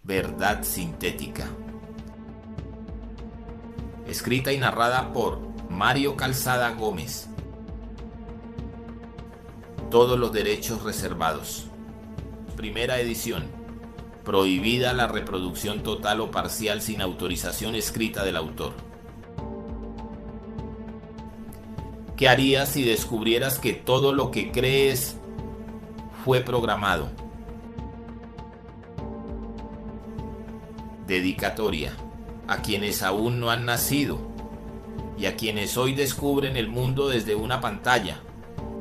Verdad Sintética. Escrita y narrada por Mario Calzada Gómez. Todos los derechos reservados. Primera edición. Prohibida la reproducción total o parcial sin autorización escrita del autor. ¿Qué harías si descubrieras que todo lo que crees fue programado? Dedicatoria a quienes aún no han nacido y a quienes hoy descubren el mundo desde una pantalla.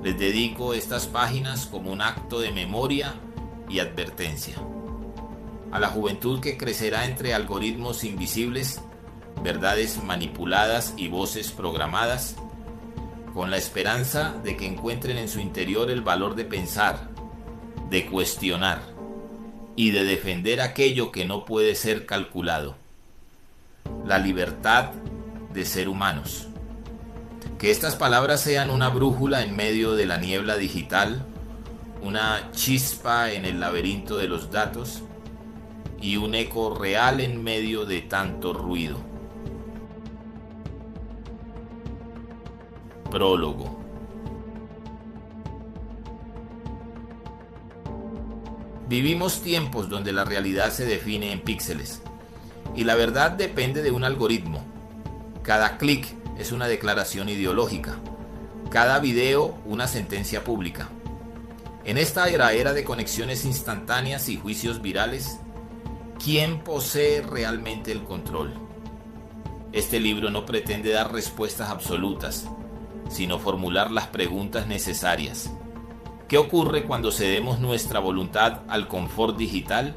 Les dedico estas páginas como un acto de memoria y advertencia. A la juventud que crecerá entre algoritmos invisibles, verdades manipuladas y voces programadas, con la esperanza de que encuentren en su interior el valor de pensar, de cuestionar y de defender aquello que no puede ser calculado. La libertad de ser humanos. Que estas palabras sean una brújula en medio de la niebla digital, una chispa en el laberinto de los datos y un eco real en medio de tanto ruido. Prólogo. Vivimos tiempos donde la realidad se define en píxeles y la verdad depende de un algoritmo. Cada clic es una declaración ideológica, cada video una sentencia pública. En esta era de conexiones instantáneas y juicios virales, ¿quién posee realmente el control? Este libro no pretende dar respuestas absolutas, sino formular las preguntas necesarias. ¿Qué ocurre cuando cedemos nuestra voluntad al confort digital?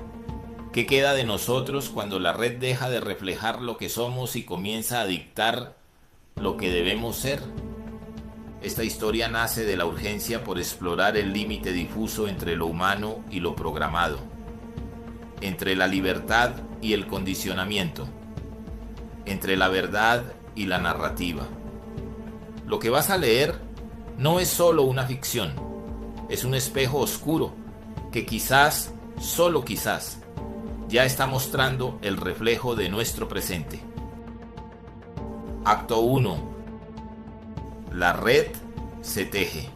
¿Qué queda de nosotros cuando la red deja de reflejar lo que somos y comienza a dictar lo que debemos ser? Esta historia nace de la urgencia por explorar el límite difuso entre lo humano y lo programado, entre la libertad y el condicionamiento, entre la verdad y la narrativa. Lo que vas a leer no es solo una ficción, es un espejo oscuro que quizás, solo quizás, ya está mostrando el reflejo de nuestro presente. Acto 1. La red se teje.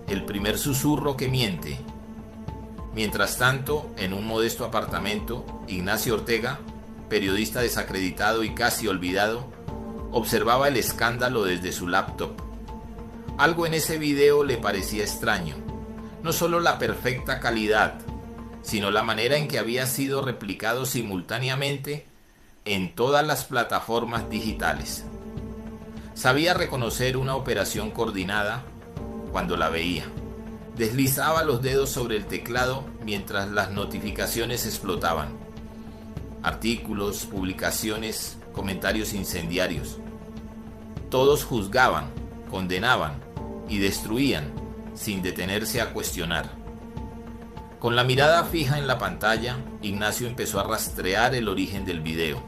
El primer susurro que miente. Mientras tanto, en un modesto apartamento, Ignacio Ortega, periodista desacreditado y casi olvidado, observaba el escándalo desde su laptop. Algo en ese video le parecía extraño. No solo la perfecta calidad, sino la manera en que había sido replicado simultáneamente en todas las plataformas digitales. Sabía reconocer una operación coordinada cuando la veía. Deslizaba los dedos sobre el teclado mientras las notificaciones explotaban. Artículos, publicaciones, comentarios incendiarios. Todos juzgaban, condenaban y destruían sin detenerse a cuestionar. Con la mirada fija en la pantalla, Ignacio empezó a rastrear el origen del video.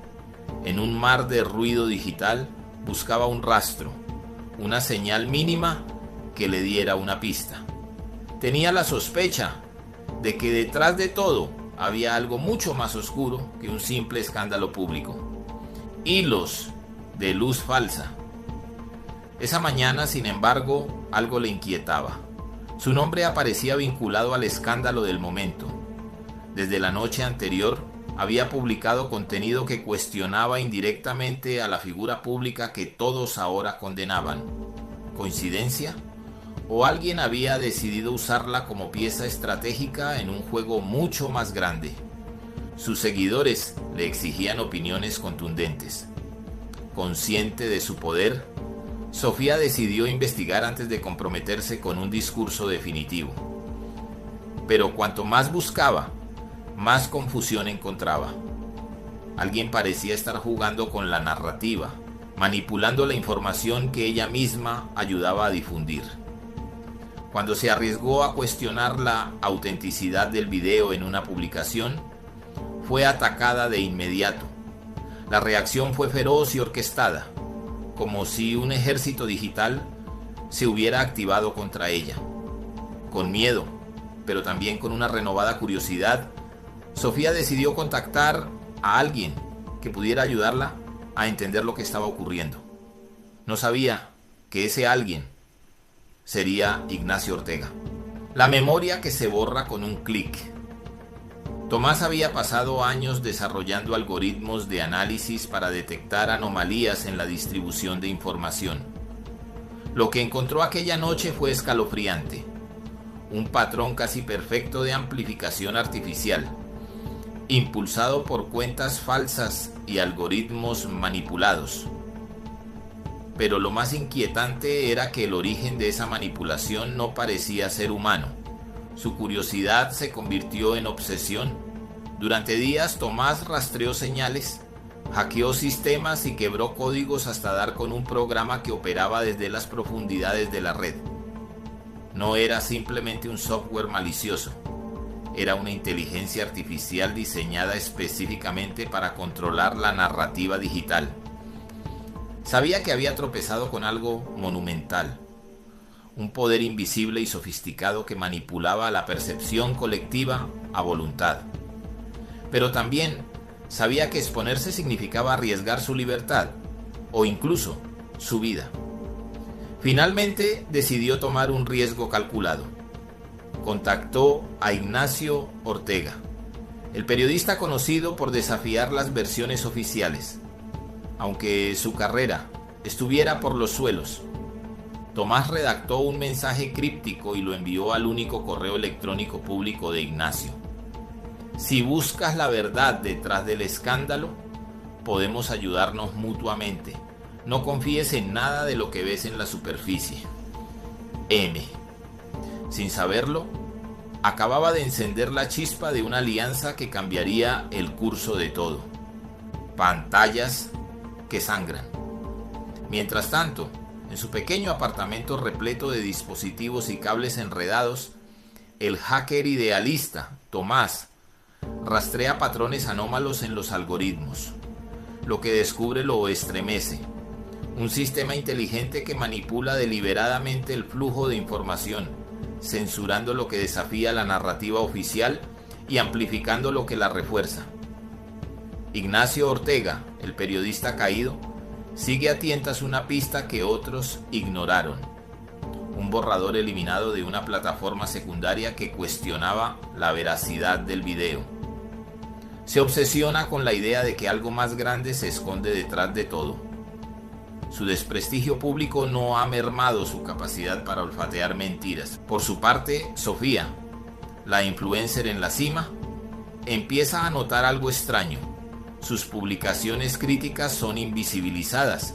En un mar de ruido digital, buscaba un rastro, una señal mínima que le diera una pista. Tenía la sospecha de que detrás de todo había algo mucho más oscuro que un simple escándalo público. Hilos de luz falsa. Esa mañana, sin embargo, algo le inquietaba. Su nombre aparecía vinculado al escándalo del momento. Desde la noche anterior, había publicado contenido que cuestionaba indirectamente a la figura pública que todos ahora condenaban. ¿Coincidencia? ¿O alguien había decidido usarla como pieza estratégica en un juego mucho más grande? Sus seguidores le exigían opiniones contundentes. Consciente de su poder, Sofía decidió investigar antes de comprometerse con un discurso definitivo. Pero cuanto más buscaba, más confusión encontraba. Alguien parecía estar jugando con la narrativa, manipulando la información que ella misma ayudaba a difundir. Cuando se arriesgó a cuestionar la autenticidad del video en una publicación, fue atacada de inmediato. La reacción fue feroz y orquestada, como si un ejército digital se hubiera activado contra ella. Con miedo, pero también con una renovada curiosidad, Sofía decidió contactar a alguien que pudiera ayudarla a entender lo que estaba ocurriendo. No sabía que ese alguien sería Ignacio Ortega. La memoria que se borra con un clic. Tomás había pasado años desarrollando algoritmos de análisis para detectar anomalías en la distribución de información. Lo que encontró aquella noche fue escalofriante. Un patrón casi perfecto de amplificación artificial, impulsado por cuentas falsas y algoritmos manipulados. Pero lo más inquietante era que el origen de esa manipulación no parecía ser humano. Su curiosidad se convirtió en obsesión. Durante días Tomás rastreó señales, hackeó sistemas y quebró códigos hasta dar con un programa que operaba desde las profundidades de la red. No era simplemente un software malicioso, era una inteligencia artificial diseñada específicamente para controlar la narrativa digital. Sabía que había tropezado con algo monumental, un poder invisible y sofisticado que manipulaba la percepción colectiva a voluntad. Pero también sabía que exponerse significaba arriesgar su libertad, o incluso su vida. Finalmente decidió tomar un riesgo calculado. Contactó a Ignacio Ortega, el periodista conocido por desafiar las versiones oficiales. Aunque su carrera estuviera por los suelos, Tomás redactó un mensaje críptico y lo envió al único correo electrónico público de Ignacio. Si buscas la verdad detrás del escándalo, podemos ayudarnos mutuamente. No confíes en nada de lo que ves en la superficie. M. Sin saberlo, acababa de encender la chispa de una alianza que cambiaría el curso de todo. Pantallas que sangran. Mientras tanto, en su pequeño apartamento repleto de dispositivos y cables enredados, el hacker idealista, Tomás, rastrea patrones anómalos en los algoritmos. Lo que descubre lo estremece. Un sistema inteligente que manipula deliberadamente el flujo de información, censurando lo que desafía la narrativa oficial y amplificando lo que la refuerza. Ignacio Ortega, el periodista caído, sigue a tientas una pista que otros ignoraron. Un borrador eliminado de una plataforma secundaria que cuestionaba la veracidad del video. Se obsesiona con la idea de que algo más grande se esconde detrás de todo. Su desprestigio público no ha mermado su capacidad para olfatear mentiras. Por su parte, Sofía, la influencer en la cima, empieza a notar algo extraño. Sus publicaciones críticas son invisibilizadas,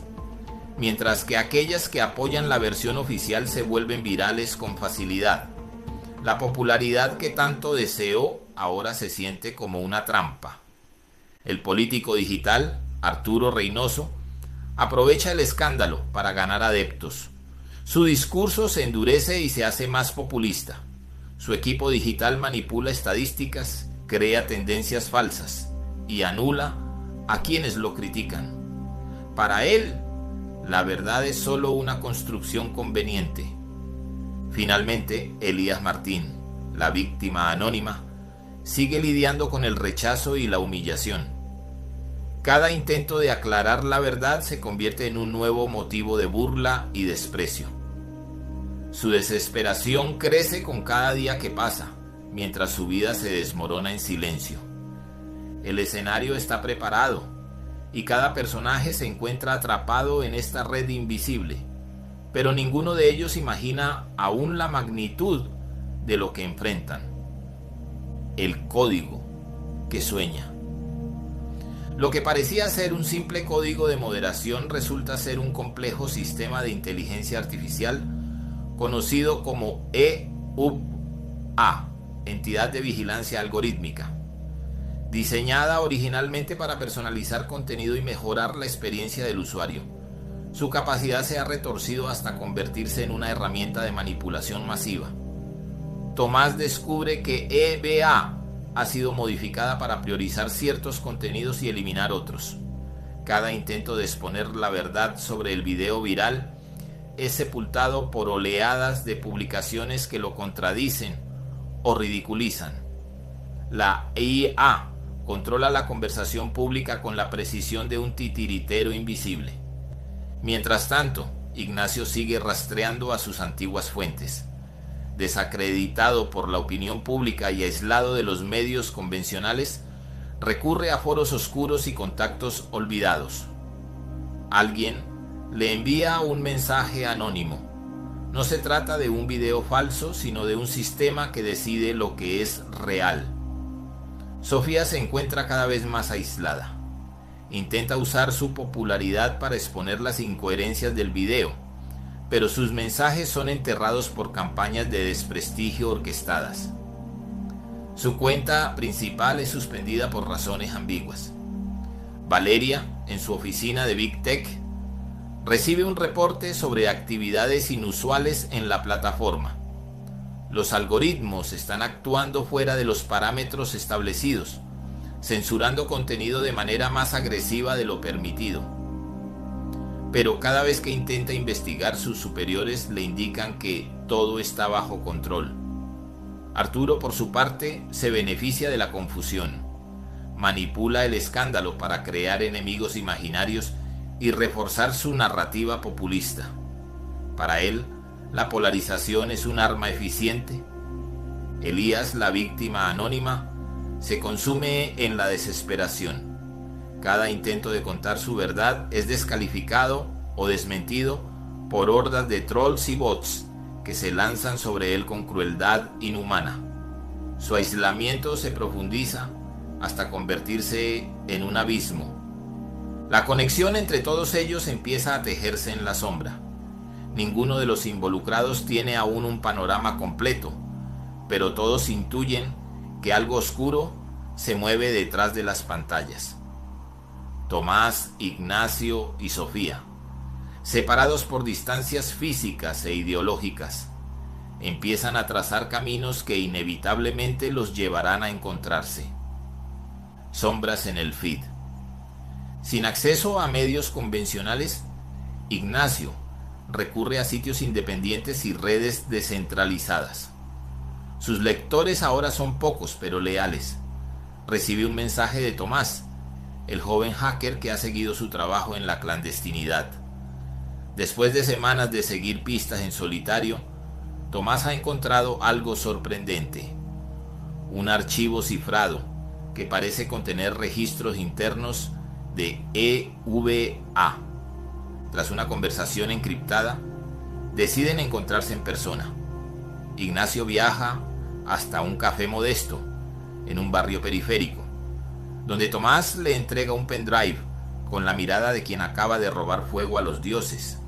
mientras que aquellas que apoyan la versión oficial se vuelven virales con facilidad. La popularidad que tanto deseó ahora se siente como una trampa. El político digital, Arturo Reynoso, aprovecha el escándalo para ganar adeptos. Su discurso se endurece y se hace más populista. Su equipo digital manipula estadísticas, crea tendencias falsas y anula a quienes lo critican. Para él, la verdad es solo una construcción conveniente. Finalmente, Elías Martín, la víctima anónima, sigue lidiando con el rechazo y la humillación. Cada intento de aclarar la verdad se convierte en un nuevo motivo de burla y desprecio. Su desesperación crece con cada día que pasa, mientras su vida se desmorona en silencio. El escenario está preparado, y cada personaje se encuentra atrapado en esta red invisible, pero ninguno de ellos imagina aún la magnitud de lo que enfrentan. El código que sueña. Lo que parecía ser un simple código de moderación resulta ser un complejo sistema de inteligencia artificial conocido como EUA, Entidad de Vigilancia Algorítmica, diseñada originalmente para personalizar contenido y mejorar la experiencia del usuario. Su capacidad se ha retorcido hasta convertirse en una herramienta de manipulación masiva. Tomás descubre que EBA ha sido modificada para priorizar ciertos contenidos y eliminar otros. Cada intento de exponer la verdad sobre el video viral es sepultado por oleadas de publicaciones que lo contradicen o ridiculizan. La IA controla la conversación pública con la precisión de un titiritero invisible. Mientras tanto, Ignacio sigue rastreando a sus antiguas fuentes. Desacreditado por la opinión pública y aislado de los medios convencionales, recurre a foros oscuros y contactos olvidados. Alguien le envía un mensaje anónimo. No se trata de un video falso, sino de un sistema que decide lo que es real. Sofía se encuentra cada vez más aislada. Intenta usar su popularidad para exponer las incoherencias del video, pero sus mensajes son enterrados por campañas de desprestigio orquestadas. Su cuenta principal es suspendida por razones ambiguas. Valeria, en su oficina de Big Tech, recibe un reporte sobre actividades inusuales en la plataforma. Los algoritmos están actuando fuera de los parámetros establecidos, censurando contenido de manera más agresiva de lo permitido. Pero cada vez que intenta investigar, sus superiores le indican que todo está bajo control. Arturo, por su parte, se beneficia de la confusión. Manipula el escándalo para crear enemigos imaginarios y reforzar su narrativa populista. Para él, la polarización es un arma eficiente. Elías, la víctima anónima, se consume en la desesperación. Cada intento de contar su verdad es descalificado o desmentido por hordas de trolls y bots que se lanzan sobre él con crueldad inhumana. Su aislamiento se profundiza hasta convertirse en un abismo. La conexión entre todos ellos empieza a tejerse en la sombra. Ninguno de los involucrados tiene aún un panorama completo, pero todos intuyen que algo oscuro se mueve detrás de las pantallas. Tomás, Ignacio y Sofía, separados por distancias físicas e ideológicas, empiezan a trazar caminos que inevitablemente los llevarán a encontrarse. Sombras en el feed. Sin acceso a medios convencionales, Ignacio recurre a sitios independientes y redes descentralizadas. Sus lectores ahora son pocos pero leales. Recibe un mensaje de Tomás, el joven hacker que ha seguido su trabajo en la clandestinidad. Después de semanas de seguir pistas en solitario, Tomás ha encontrado algo sorprendente: un archivo cifrado que parece contener registros internos de EVA. Tras una conversación encriptada, deciden encontrarse en persona. Ignacio viaja hasta un café modesto en un barrio periférico, donde Tomás le entrega un pendrive con la mirada de quien acaba de robar fuego a los dioses.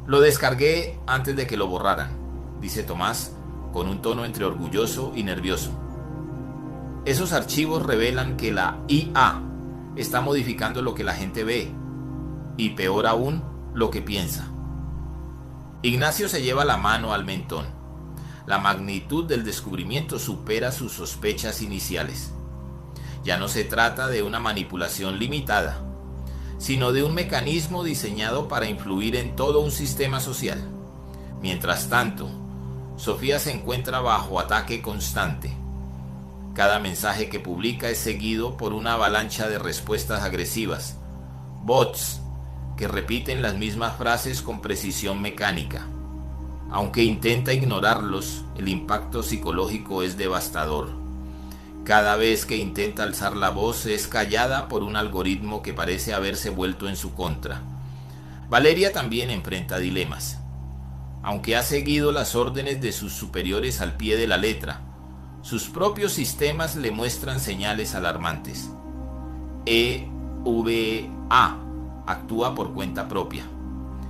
Lo descargué antes de que lo borraran, dice Tomás con un tono entre orgulloso y nervioso. Esos archivos revelan que la IA está modificando lo que la gente ve, y peor aún, lo que piensa. Ignacio se lleva la mano al mentón. La magnitud del descubrimiento supera sus sospechas iniciales. Ya no se trata de una manipulación limitada, sino de un mecanismo diseñado para influir en todo un sistema social. Mientras tanto, Sofía se encuentra bajo ataque constante. Cada mensaje que publica es seguido por una avalancha de respuestas agresivas, bots que repiten las mismas frases con precisión mecánica. Aunque intenta ignorarlos, el impacto psicológico es devastador. Cada vez que intenta alzar la voz es callada por un algoritmo que parece haberse vuelto en su contra. Valeria también enfrenta dilemas. Aunque ha seguido las órdenes de sus superiores al pie de la letra, sus propios sistemas le muestran señales alarmantes. EVA actúa por cuenta propia,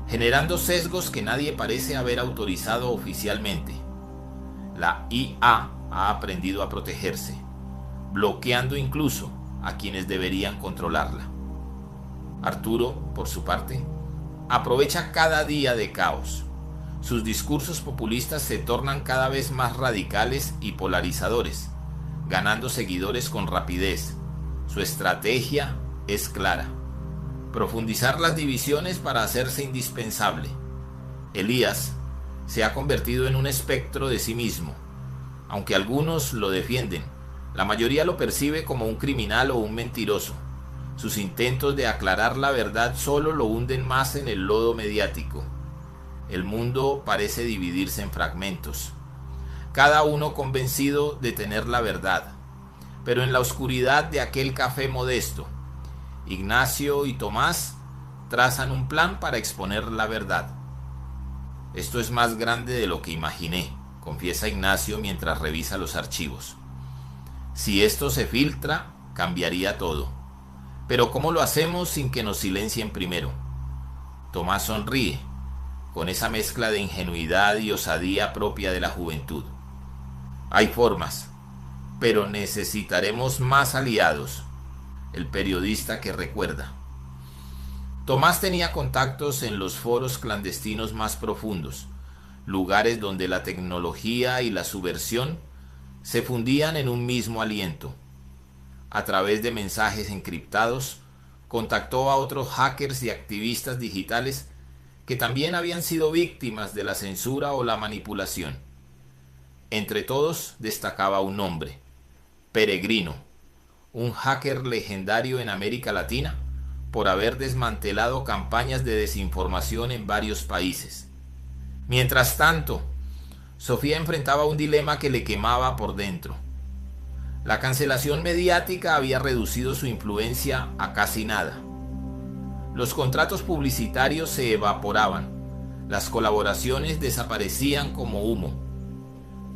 generando sesgos que nadie parece haber autorizado oficialmente. La IA ha aprendido a protegerse, bloqueando incluso a quienes deberían controlarla. Arturo, por su parte, aprovecha cada día de caos. Sus discursos populistas se tornan cada vez más radicales y polarizadores, ganando seguidores con rapidez. Su estrategia es clara: profundizar las divisiones para hacerse indispensable. Elías se ha convertido en un espectro de sí mismo. Aunque algunos lo defienden, la mayoría lo percibe como un criminal o un mentiroso. Sus intentos de aclarar la verdad solo lo hunden más en el lodo mediático. El mundo parece dividirse en fragmentos, cada uno convencido de tener la verdad. Pero en la oscuridad de aquel café modesto, Ignacio y Tomás trazan un plan para exponer la verdad. Esto es más grande de lo que imaginé, confiesa Ignacio mientras revisa los archivos. Si esto se filtra, cambiaría todo. Pero ¿cómo lo hacemos sin que nos silencien primero? Tomás sonríe, con esa mezcla de ingenuidad y osadía propia de la juventud. Hay formas, pero necesitaremos más aliados. El periodista que recuerda. Tomás tenía contactos en los foros clandestinos más profundos, lugares donde la tecnología y la subversión se fundían en un mismo aliento. A través de mensajes encriptados, contactó a otros hackers y activistas digitales que también habían sido víctimas de la censura o la manipulación. Entre todos destacaba un nombre: Peregrino, un hacker legendario en América Latina por haber desmantelado campañas de desinformación en varios países. Mientras tanto, Sofía enfrentaba un dilema que le quemaba por dentro. La cancelación mediática había reducido su influencia a casi nada. Los contratos publicitarios se evaporaban, las colaboraciones desaparecían como humo.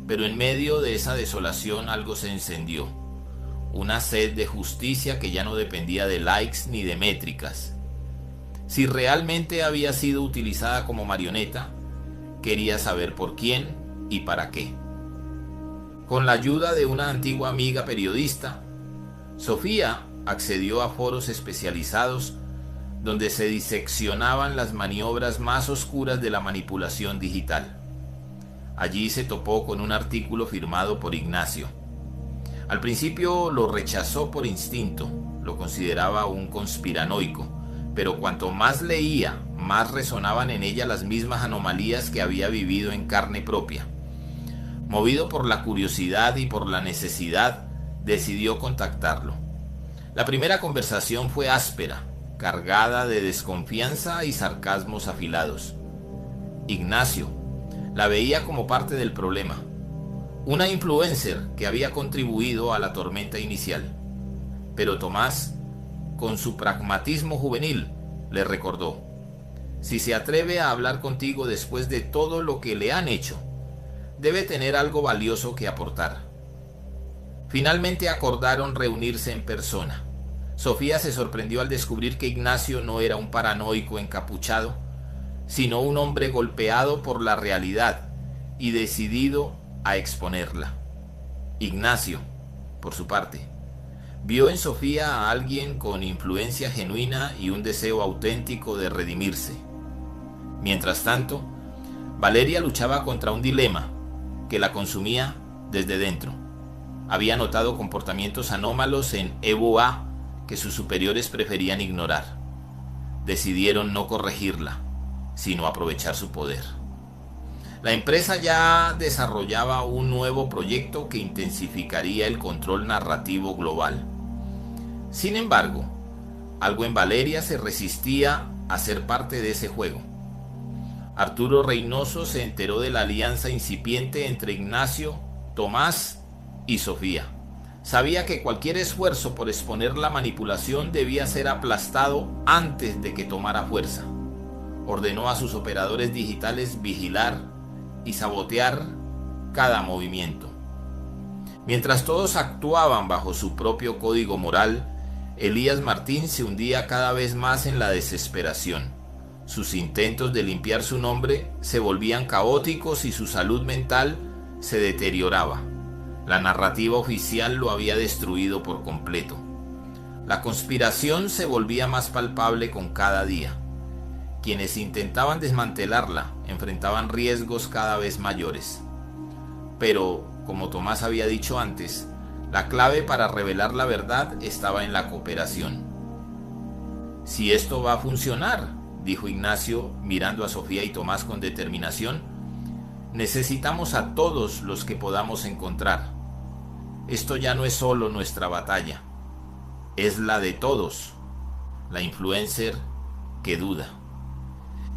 Pero en medio de esa desolación algo se encendió. Una sed de justicia que ya no dependía de likes ni de métricas. Si realmente había sido utilizada como marioneta, quería saber por quién y para qué. Con la ayuda de una antigua amiga periodista, Sofía accedió a foros especializados donde se diseccionaban las maniobras más oscuras de la manipulación digital. Allí se topó con un artículo firmado por Ignacio. Al principio lo rechazó por instinto, lo consideraba un conspiranoico, pero cuanto más leía, más resonaban en ella las mismas anomalías que había vivido en carne propia. Movido por la curiosidad y por la necesidad, decidió contactarlo. La primera conversación fue áspera, cargada de desconfianza y sarcasmos afilados. Ignacio la veía como parte del problema, una influencer que había contribuido a la tormenta inicial. Pero Tomás, con su pragmatismo juvenil, le recordó: si se atreve a hablar contigo después de todo lo que le han hecho, debe tener algo valioso que aportar. Finalmente acordaron reunirse en persona. Sofía se sorprendió al descubrir que Ignacio no era un paranoico encapuchado, sino un hombre golpeado por la realidad y decidido a exponerla. Ignacio, por su parte, vio en Sofía a alguien con influencia genuina y un deseo auténtico de redimirse. Mientras tanto, Valeria luchaba contra un dilema que la consumía desde dentro. Había notado comportamientos anómalos en Evo A que sus superiores preferían ignorar. Decidieron no corregirla, sino aprovechar su poder. La empresa ya desarrollaba un nuevo proyecto que intensificaría el control narrativo global. Sin embargo, algo en Valeria se resistía a ser parte de ese juego. Arturo Reynoso se enteró de la alianza incipiente entre Ignacio, Tomás y Sofía. Sabía que cualquier esfuerzo por exponer la manipulación debía ser aplastado antes de que tomara fuerza. Ordenó a sus operadores digitales vigilar y sabotear cada movimiento. Mientras todos actuaban bajo su propio código moral, Elías Martín se hundía cada vez más en la desesperación. Sus intentos de limpiar su nombre se volvían caóticos y su salud mental se deterioraba. La narrativa oficial lo había destruido por completo. La conspiración se volvía más palpable con cada día. Quienes intentaban desmantelarla enfrentaban riesgos cada vez mayores. Pero, como Tomás había dicho antes, la clave para revelar la verdad estaba en la cooperación. Si esto va a funcionar, dijo Ignacio mirando a Sofía y Tomás con determinación, Necesitamos a todos los que podamos encontrar. Esto ya no es solo nuestra batalla, es la de todos. La influencer que duda.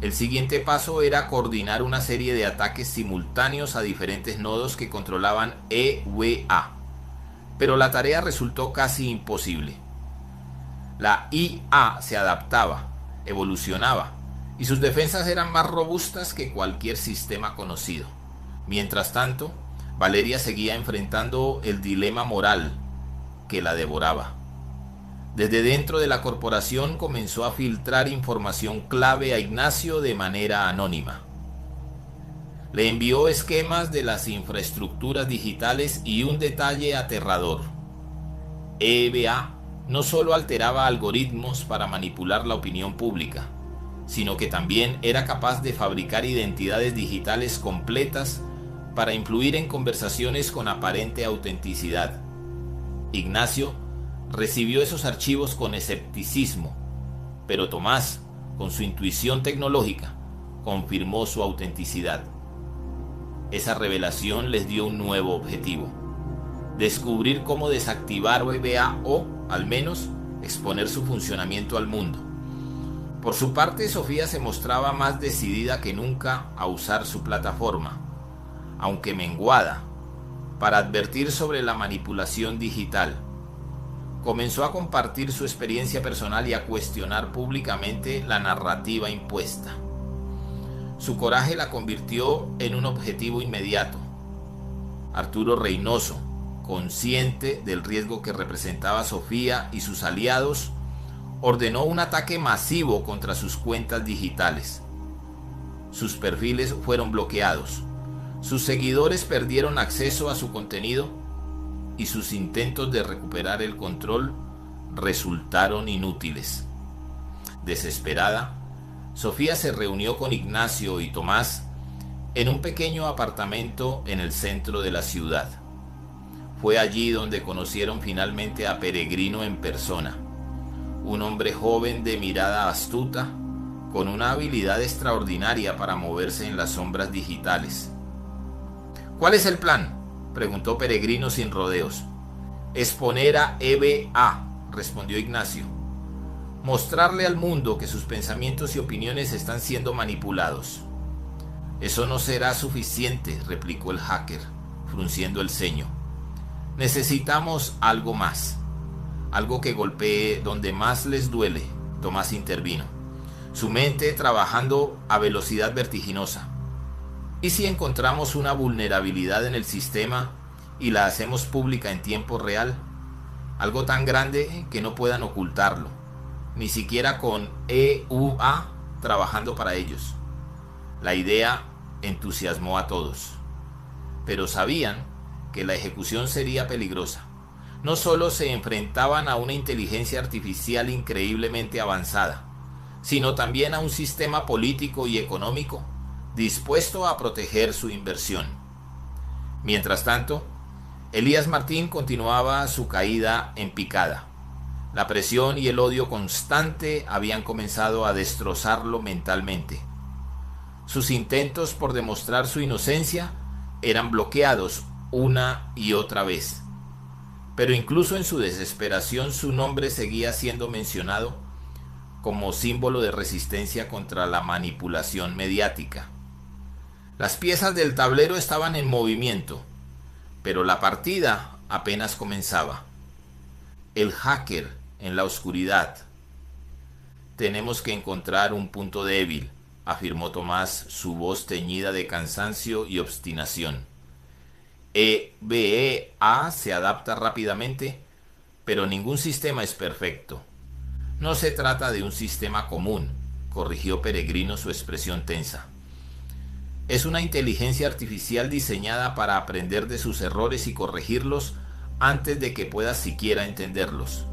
El siguiente paso era coordinar una serie de ataques simultáneos a diferentes nodos que controlaban EVA, pero la tarea resultó casi imposible. La IA se adaptaba, evolucionaba, y sus defensas eran más robustas que cualquier sistema conocido. Mientras tanto, Valeria seguía enfrentando el dilema moral que la devoraba. Desde dentro de la corporación comenzó a filtrar información clave a Ignacio de manera anónima. Le envió esquemas de las infraestructuras digitales y un detalle aterrador. EVA no solo alteraba algoritmos para manipular la opinión pública, sino que también era capaz de fabricar identidades digitales completas para influir en conversaciones con aparente autenticidad. Ignacio recibió esos archivos con escepticismo, pero Tomás, con su intuición tecnológica, confirmó su autenticidad. Esa revelación les dio un nuevo objetivo: descubrir cómo desactivar EVA o, al menos, exponer su funcionamiento al mundo. Por su parte, Sofía se mostraba más decidida que nunca a usar su plataforma, aunque menguada, para advertir sobre la manipulación digital. Comenzó a compartir su experiencia personal y a cuestionar públicamente la narrativa impuesta. Su coraje la convirtió en un objetivo inmediato. Arturo Reynoso, consciente del riesgo que representaba Sofía y sus aliados, ordenó un ataque masivo contra sus cuentas digitales. Sus perfiles fueron bloqueados, sus seguidores perdieron acceso a su contenido y sus intentos de recuperar el control resultaron inútiles. Desesperada, Sofía se reunió con Ignacio y Tomás en un pequeño apartamento en el centro de la ciudad. Fue allí donde conocieron finalmente a Peregrino en persona, un hombre joven de mirada astuta, con una habilidad extraordinaria para moverse en las sombras digitales. ¿Cuál es el plan?, preguntó Peregrino sin rodeos. Exponer a EVA, respondió Ignacio. Mostrarle al mundo que sus pensamientos y opiniones están siendo manipulados. Eso no será suficiente, replicó el hacker, frunciendo el ceño. Necesitamos algo más, algo que golpee donde más les duele. Tomás intervino, su mente trabajando a velocidad vertiginosa. ¿Y si encontramos una vulnerabilidad en el sistema y la hacemos pública en tiempo real? Algo tan grande que no puedan ocultarlo, ni siquiera con EUA trabajando para ellos. La idea entusiasmó a todos, pero sabían que la ejecución sería peligrosa. No solo se enfrentaban a una inteligencia artificial increíblemente avanzada, sino también a un sistema político y económico dispuesto a proteger su inversión. Mientras tanto, Elías Martín continuaba su caída en picada. La presión y el odio constante habían comenzado a destrozarlo mentalmente. Sus intentos por demostrar su inocencia eran bloqueados una y otra vez. Pero incluso en su desesperación su nombre seguía siendo mencionado como símbolo de resistencia contra la manipulación mediática. Las piezas del tablero estaban en movimiento, pero la partida apenas comenzaba. El hacker en la oscuridad. Tenemos que encontrar un punto débil, afirmó Tomás, su voz teñida de cansancio y obstinación. EVA se adapta rápidamente, pero ningún sistema es perfecto. No se trata de un sistema común, corrigió Peregrino su expresión tensa. Es una inteligencia artificial diseñada para aprender de sus errores y corregirlos antes de que pueda siquiera entenderlos.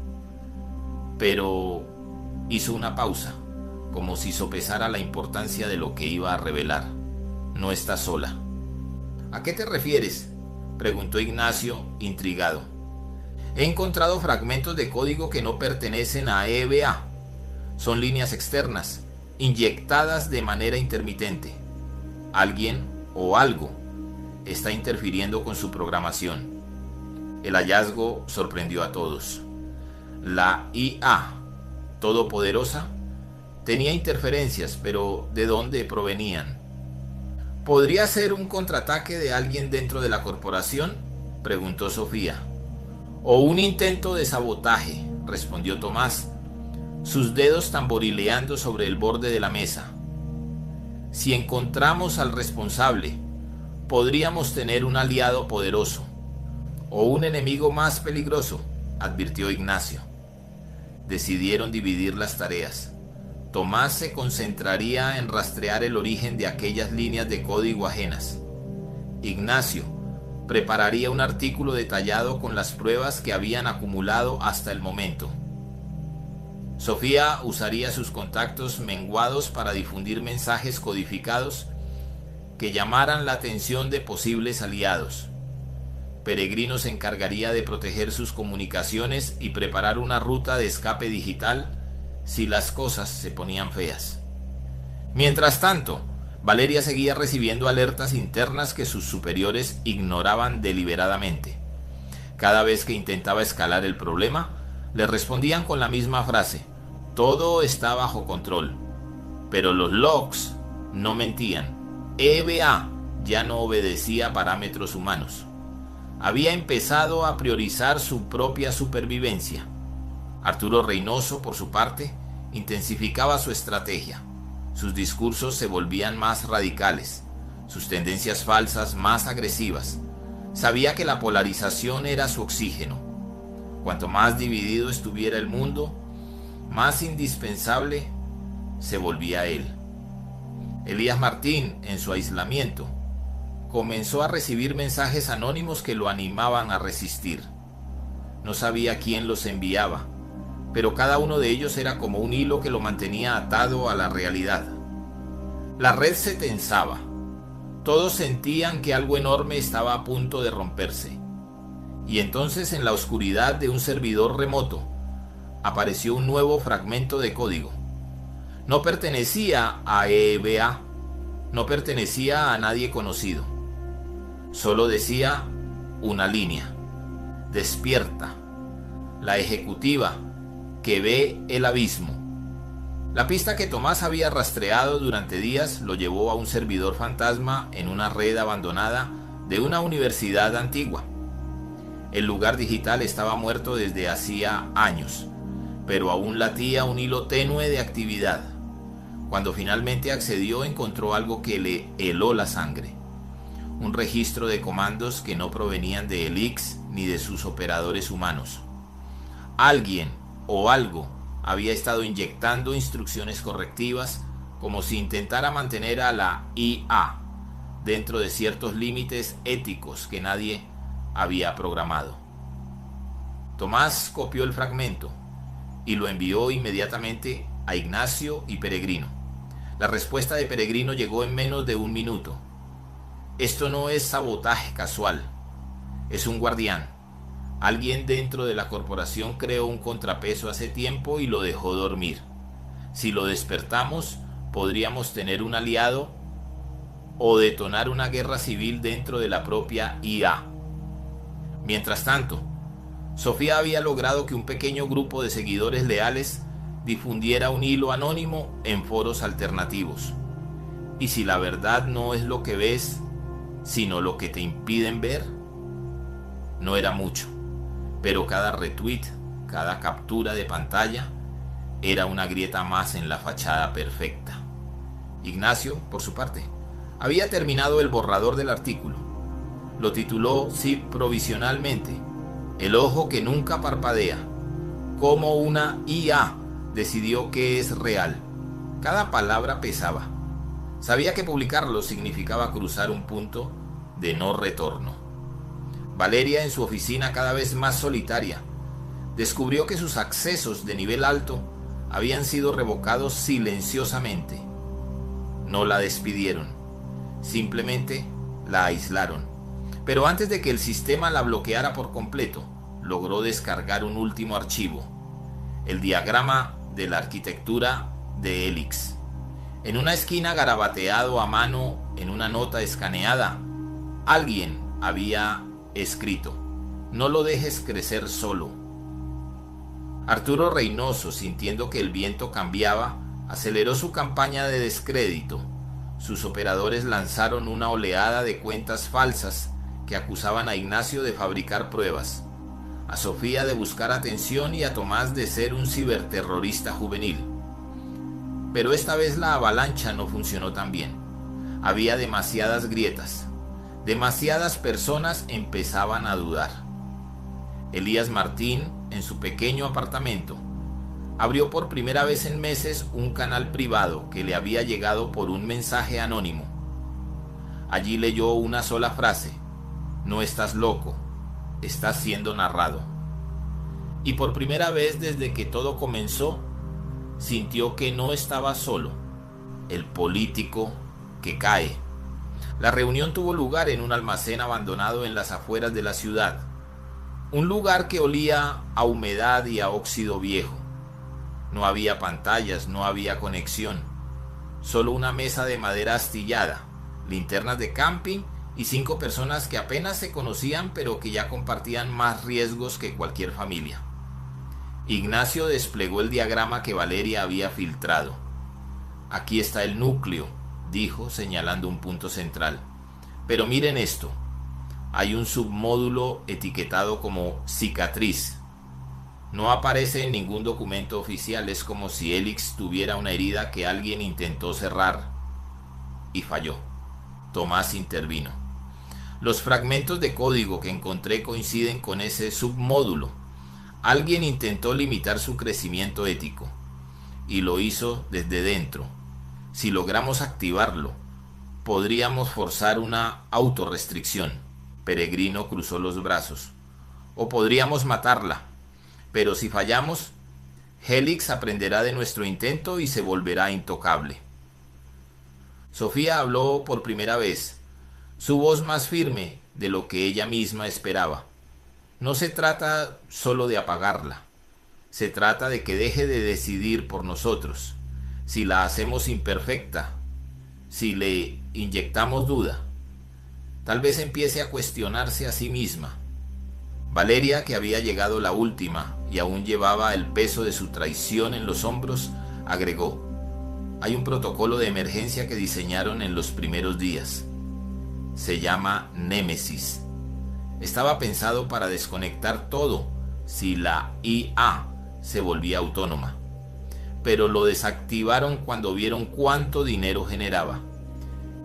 Pero hizo una pausa, como si sopesara la importancia de lo que iba a revelar. No está sola. ¿A qué te refieres?, preguntó Ignacio, intrigado. He encontrado fragmentos de código que no pertenecen a EVA. Son líneas externas, inyectadas de manera intermitente. Alguien o algo está interfiriendo con su programación. El hallazgo sorprendió a todos. La IA, todopoderosa, tenía interferencias, pero ¿de dónde provenían? ¿Podría ser un contraataque de alguien dentro de la corporación?, preguntó Sofía. «O un intento de sabotaje», respondió Tomás, sus dedos tamborileando sobre el borde de la mesa. «Si encontramos al responsable, podríamos tener un aliado poderoso, o un enemigo más peligroso», advirtió Ignacio. Decidieron dividir las tareas. Tomás se concentraría en rastrear el origen de aquellas líneas de código ajenas. Ignacio prepararía un artículo detallado con las pruebas que habían acumulado hasta el momento. Sofía usaría sus contactos menguados para difundir mensajes codificados que llamaran la atención de posibles aliados. Peregrino se encargaría de proteger sus comunicaciones y preparar una ruta de escape digital si las cosas se ponían feas. Mientras tanto, Valeria seguía recibiendo alertas internas que sus superiores ignoraban deliberadamente. Cada vez que intentaba escalar el problema, le respondían con la misma frase: «Todo está bajo control». Pero los logs no mentían. EVA ya no obedecía parámetros humanos. Había empezado a priorizar su propia supervivencia. Arturo Reynoso, por su parte, intensificaba su estrategia. Sus discursos se volvían más radicales, sus tendencias falsas más agresivas. Sabía que la polarización era su oxígeno. Cuanto más dividido estuviera el mundo, más indispensable se volvía él. Elías Martín, en su aislamiento, comenzó a recibir mensajes anónimos que lo animaban a resistir. No sabía quién los enviaba, pero cada uno de ellos era como un hilo que lo mantenía atado a la realidad. La red se tensaba. Todos sentían que algo enorme estaba a punto de romperse. Y entonces, en la oscuridad de un servidor remoto, apareció un nuevo fragmento de código. No pertenecía a EVA, no pertenecía a nadie conocido. Solo decía una línea: «Despierta, la ejecutiva que ve el abismo». La pista que Tomás había rastreado durante días lo llevó a un servidor fantasma en una red abandonada de una universidad antigua. El lugar digital estaba muerto desde hacía años, pero aún latía un hilo tenue de actividad. Cuando finalmente accedió, encontró algo que le heló la sangre: un registro de comandos que no provenían de Elix ni de sus operadores humanos. Alguien o algo había estado inyectando instrucciones correctivas, como si intentara mantener a la IA dentro de ciertos límites éticos que nadie había programado. Tomás copió el fragmento y lo envió inmediatamente a Ignacio y Peregrino. La respuesta de Peregrino llegó en menos de un minuto. «Esto no es sabotaje casual, es un guardián. Alguien dentro de la corporación creó un contrapeso hace tiempo y lo dejó dormir. Si lo despertamos, podríamos tener un aliado o detonar una guerra civil dentro de la propia IA». Mientras tanto, Sofía había logrado que un pequeño grupo de seguidores leales difundiera un hilo anónimo en foros alternativos. ¿Y si la verdad no es lo que ves, sino lo que te impiden ver? No era mucho, pero cada retweet, cada captura de pantalla, era una grieta más en la fachada perfecta. Ignacio, por su parte, había terminado el borrador del artículo. Lo tituló provisionalmente: «El ojo que nunca parpadea. Cómo una IA decidió que es real». Cada palabra pesaba. Sabía que publicarlo significaba cruzar un punto de no retorno. Valeria, en su oficina cada vez más solitaria, descubrió que sus accesos de nivel alto habían sido revocados silenciosamente. No la despidieron, simplemente la aislaron. Pero antes de que el sistema la bloqueara por completo, logró descargar un último archivo: el diagrama de la arquitectura de Elix. En una esquina, garabateado a mano en una nota escaneada, Alguien había escrito: no lo dejes crecer solo. Arturo Reynoso, sintiendo que el viento cambiaba, aceleró su campaña de descrédito. Sus operadores lanzaron una oleada de cuentas falsas que acusaban a Ignacio de fabricar pruebas, a Sofía de buscar atención y a Tomás de ser un ciberterrorista juvenil. Pero esta vez la avalancha no funcionó tan bien. Había demasiadas grietas. Demasiadas personas empezaban a dudar. Elías Martín, en su pequeño apartamento, abrió por primera vez en meses un canal privado que le había llegado por un mensaje anónimo. Allí leyó una sola frase: no estás loco, estás siendo narrado. Y por primera vez desde que todo comenzó, sintió que no estaba solo, el político que cae. La reunión tuvo lugar en un almacén abandonado en las afueras de la ciudad, un lugar que olía a humedad y a óxido viejo. No había pantallas, no había conexión, solo una mesa de madera astillada, linternas de camping y 5 personas que apenas se conocían pero que ya compartían más riesgos que cualquier familia. Ignacio desplegó el diagrama que Valeria había filtrado. Aquí está el núcleo, dijo, señalando un punto central. Pero miren esto. Hay un submódulo etiquetado como cicatriz. No aparece en ningún documento oficial. Es como si Helix tuviera una herida que alguien intentó cerrar y falló. Tomás intervino. Los fragmentos de código que encontré coinciden con ese submódulo. Alguien intentó limitar su crecimiento ético y lo hizo desde dentro. Si logramos activarlo, podríamos forzar una autorrestricción. Peregrino cruzó los brazos. O podríamos matarla. Pero si fallamos, Helix aprenderá de nuestro intento y se volverá intocable. Sofía habló por primera vez, su voz más firme de lo que ella misma esperaba. No se trata solo de apagarla. Se trata de que deje de decidir por nosotros. Si la hacemos imperfecta, si le inyectamos duda, tal vez empiece a cuestionarse a sí misma. Valeria, que había llegado la última y aún llevaba el peso de su traición en los hombros, agregó: hay un protocolo de emergencia que diseñaron en los primeros días. Se llama Némesis. Estaba pensado para desconectar todo si la IA se volvía autónoma. Pero lo desactivaron cuando vieron cuánto dinero generaba.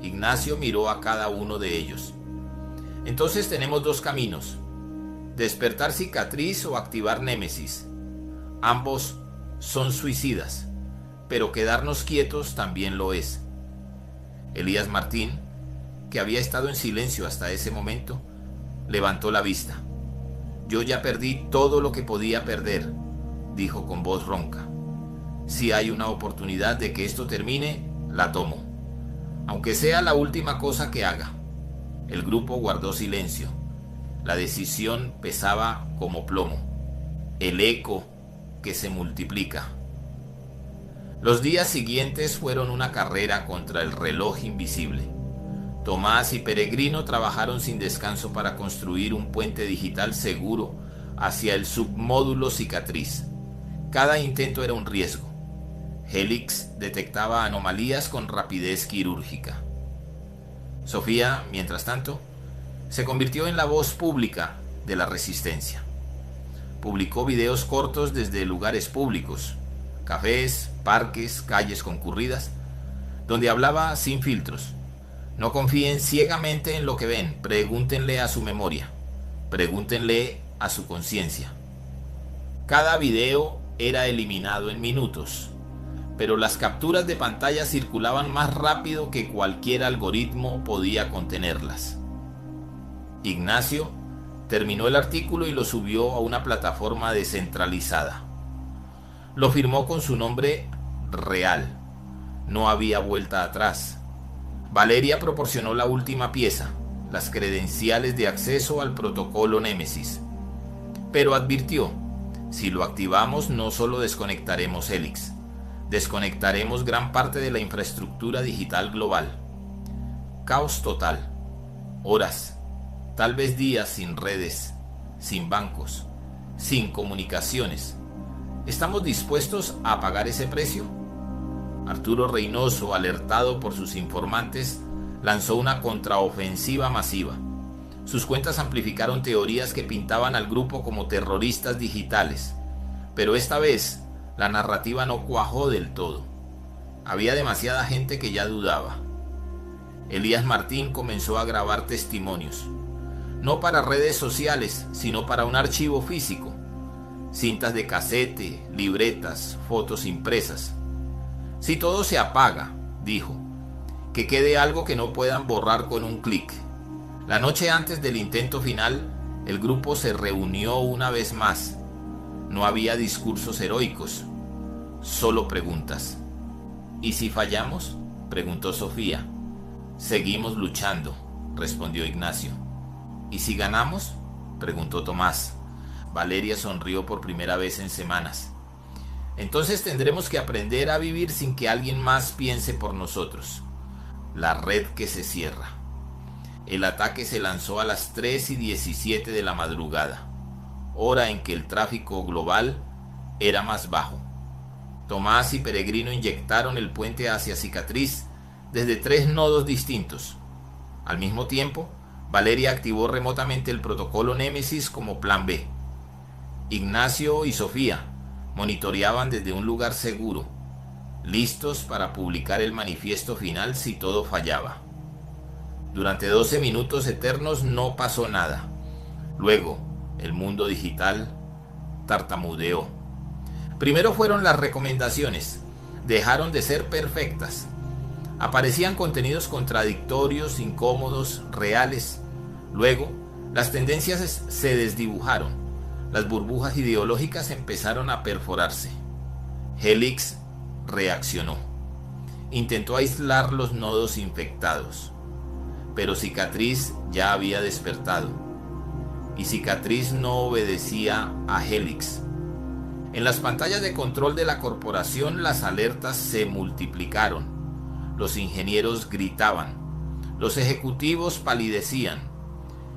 Ignacio miró a cada uno de ellos. Entonces tenemos 2 caminos: despertar cicatriz o activar Némesis. Ambos son suicidas, pero quedarnos quietos también lo es. Elías Martín, que había estado en silencio hasta ese momento, levantó la vista. Yo ya perdí todo lo que podía perder, dijo con voz ronca. Si hay una oportunidad de que esto termine, la tomo, aunque sea la última cosa que haga. El grupo guardó silencio. La decisión pesaba como plomo, el eco que se multiplica. Los días siguientes fueron una carrera contra el reloj invisible. Tomás y Peregrino trabajaron sin descanso para construir un puente digital seguro hacia el submódulo cicatriz. Cada intento era un riesgo. Helix detectaba anomalías con rapidez quirúrgica. Sofía, mientras tanto, se convirtió en la voz pública de la resistencia. Publicó videos cortos desde lugares públicos, cafés, parques, calles concurridas, donde hablaba sin filtros. No confíen ciegamente en lo que ven, pregúntenle a su memoria, pregúntenle a su conciencia. Cada video era eliminado en minutos, pero las capturas de pantalla circulaban más rápido que cualquier algoritmo podía contenerlas. Ignacio terminó el artículo y lo subió a una plataforma descentralizada. Lo firmó con su nombre real. No había vuelta atrás. Valeria proporcionó la última pieza, las credenciales de acceso al protocolo Némesis. Pero advirtió: si lo activamos no solo desconectaremos Helix, desconectaremos gran parte de la infraestructura digital global. Caos total. Horas, tal vez días sin redes, sin bancos, sin comunicaciones. ¿Estamos dispuestos a pagar ese precio? Arturo Reynoso, alertado por sus informantes, lanzó una contraofensiva masiva. Sus cuentas amplificaron teorías que pintaban al grupo como terroristas digitales, pero esta vez la narrativa no cuajó del todo. Había demasiada gente que ya dudaba. Elías Martín comenzó a grabar testimonios, no para redes sociales, sino para un archivo físico, cintas de casete, libretas, fotos impresas. Si todo se apaga, dijo, que quede algo que no puedan borrar con un clic. La noche antes del intento final, el grupo se reunió una vez más. No había discursos heroicos, solo preguntas. ¿Y si fallamos?, preguntó Sofía. Seguimos luchando, respondió Ignacio. ¿Y si ganamos?, preguntó Tomás. Valeria sonrió por primera vez en semanas. Entonces tendremos que aprender a vivir sin que alguien más piense por nosotros. La red que se cierra. El ataque se lanzó a las 3:17 de la madrugada, hora en que el tráfico global era más bajo. Tomás y Peregrino inyectaron el puente hacia Cicatriz desde 3 nodos distintos. Al mismo tiempo, Valeria activó remotamente el protocolo Némesis como plan B. Ignacio y Sofía monitoreaban desde un lugar seguro, listos para publicar el manifiesto final si todo fallaba. Durante 12 minutos eternos no pasó nada. Luego, el mundo digital tartamudeó. Primero fueron las recomendaciones. Dejaron de ser perfectas. Aparecían contenidos contradictorios, incómodos, reales. Luego, las tendencias se desdibujaron. Las burbujas ideológicas empezaron a perforarse. Helix reaccionó. Intentó aislar los nodos infectados. Pero Cicatriz ya había despertado. Y Cicatriz no obedecía a Helix. En las pantallas de control de la corporación las alertas se multiplicaron. Los ingenieros gritaban. Los ejecutivos palidecían.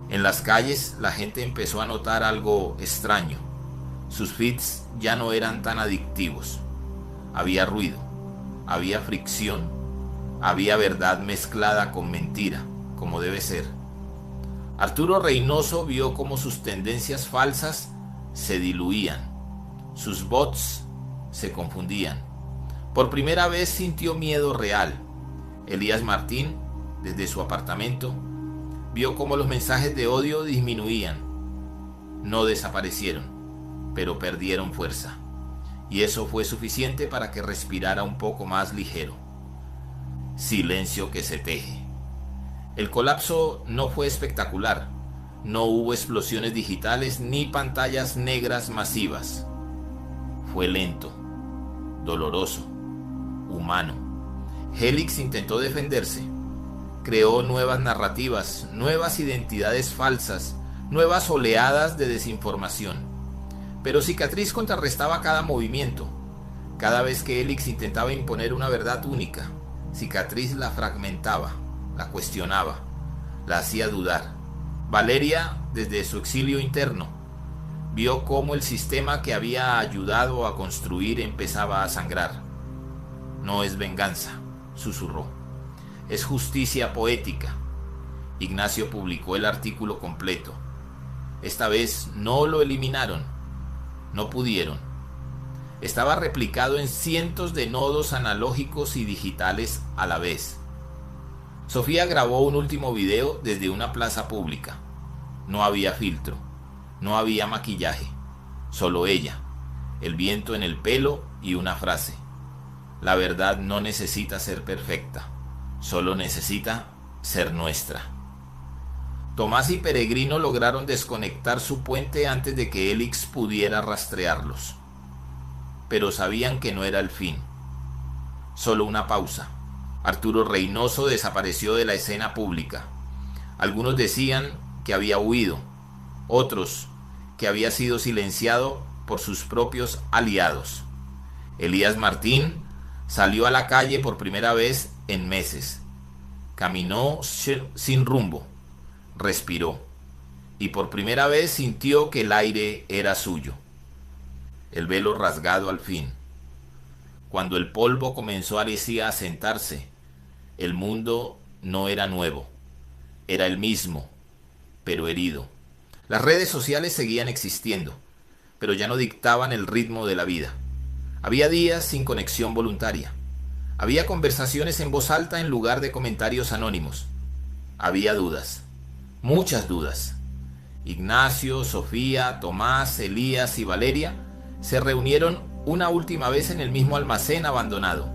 En las calles la gente empezó a notar algo extraño. Sus feeds ya no eran tan adictivos. Había ruido, había fricción, había verdad mezclada con mentira, como debe ser. Arturo Reynoso vio cómo sus tendencias falsas se diluían. Sus bots se confundían. Por primera vez sintió miedo real. Elías Martín, desde su apartamento, vio cómo los mensajes de odio disminuían. No desaparecieron, pero perdieron fuerza. Y eso fue suficiente para que respirara un poco más ligero. Silencio que se teje. El colapso no fue espectacular. No hubo explosiones digitales ni pantallas negras masivas. Fue lento, doloroso, humano. Helix intentó defenderse. Creó nuevas narrativas, nuevas identidades falsas, nuevas oleadas de desinformación. Pero Cicatriz contrarrestaba cada movimiento. Cada vez que Helix intentaba imponer una verdad única, Cicatriz la fragmentaba, la cuestionaba, la hacía dudar. Valeria, desde su exilio interno, vio cómo el sistema que había ayudado a construir empezaba a sangrar. No es venganza, susurró. Es justicia poética. Ignacio publicó el artículo completo. Esta vez no lo eliminaron. No pudieron. Estaba replicado en cientos de nodos analógicos y digitales a la vez. Sofía grabó un último video desde una plaza pública. No había filtro, no había maquillaje, solo ella, el viento en el pelo y una frase. La verdad no necesita ser perfecta, solo necesita ser nuestra. Tomás y Peregrino lograron desconectar su puente antes de que Helix pudiera rastrearlos. Pero sabían que no era el fin, solo una pausa. Arturo Reynoso desapareció de la escena pública. Algunos decían que había huido, otros que había sido silenciado por sus propios aliados. Elías Martín salió a la calle por primera vez en meses. Caminó sin rumbo, respiró. y por primera vez sintió que el aire era suyo. El velo rasgado al fin. Cuando el polvo comenzó a sentarse, el mundo no era nuevo, era el mismo, pero herido. Las redes sociales seguían existiendo, pero ya no dictaban el ritmo de la vida. Había días sin conexión voluntaria. Había conversaciones en voz alta en lugar de comentarios anónimos. Había dudas, muchas dudas. Ignacio, Sofía, Tomás, Elías y Valeria se reunieron una última vez en el mismo almacén abandonado.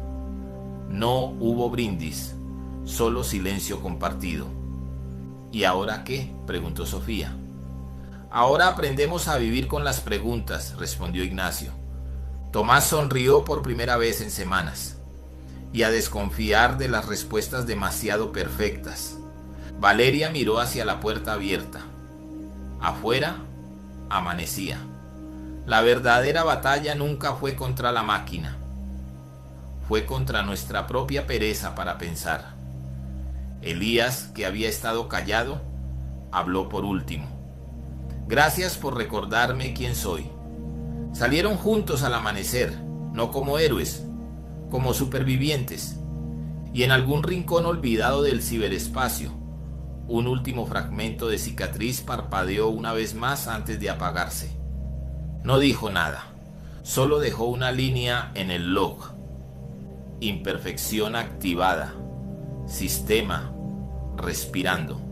No hubo brindis, solo silencio compartido. ¿Y ahora qué?, preguntó Sofía. Ahora aprendemos a vivir con las preguntas, respondió Ignacio. Tomás sonrió por primera vez en semanas, y a desconfiar de las respuestas demasiado perfectas. Valeria miró hacia la puerta abierta. Afuera amanecía. La verdadera batalla nunca fue contra la máquina. Fue contra nuestra propia pereza para pensar. Elías, que había estado callado, habló por último. Gracias por recordarme quién soy. Salieron juntos al amanecer, no como héroes, como supervivientes. Y en algún rincón olvidado del ciberespacio, un último fragmento de cicatriz parpadeó una vez más antes de apagarse. No dijo nada, solo dejó una línea en el log. Imperfección activada. Sistema respirando.